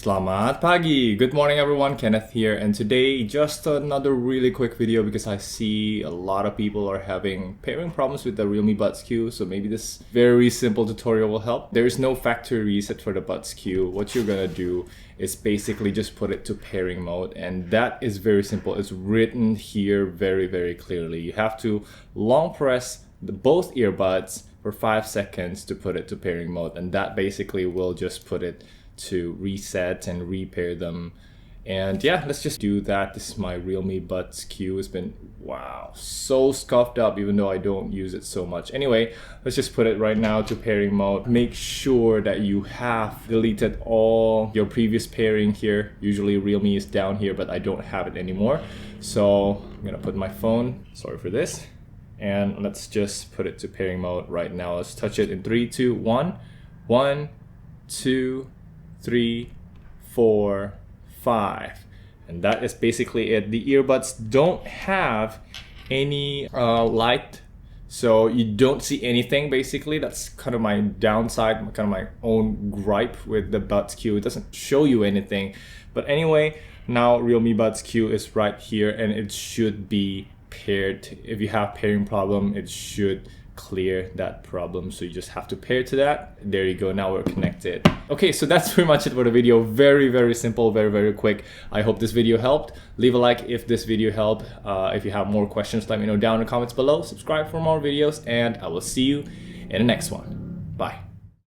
Selamat pagi! Good morning everyone, Kenneth here, and today just another really quick video because I see a lot of people are having pairing problems with the Realme Buds Q, so maybe this very simple tutorial will help. There is no factory reset for the Buds Q. What you're gonna do is basically just put it to pairing mode, and that is very simple. It's written here very clearly. You have to long press both earbuds for 5 seconds to put it to pairing mode, and that basically will just put it to reset and repair them. And yeah, let's just do that. This is my Realme Buds Q. It's been, wow, so scuffed up even though I don't use it so much. Anyway, let's just put it right now to pairing mode. Make sure that you have deleted all your previous pairing here. Usually Realme is down here, but I don't have it anymore. So I'm gonna put my phone, sorry for this, and let's just put it to pairing mode right now. Let's touch it in 3, 2, 1. 1, 2, 3, 4, 5, and that is basically it. The earbuds don't have any light, so you don't see anything. Basically, that's kind of my downside, kind of my own gripe with the Buds Q. It doesn't show you anything, but anyway, now Realme Buds Q is right here, and it should be paired. If you have pairing problem, it should clear that problem, so you just have to pair to that. There you go, now we're connected. Okay, so that's pretty much it for the video. Very simple, very quick. I hope this video helped. Leave a like if this video helped. If you have more questions, let me know down in the comments below. Subscribe for more videos, and I will see you in the next one. Bye.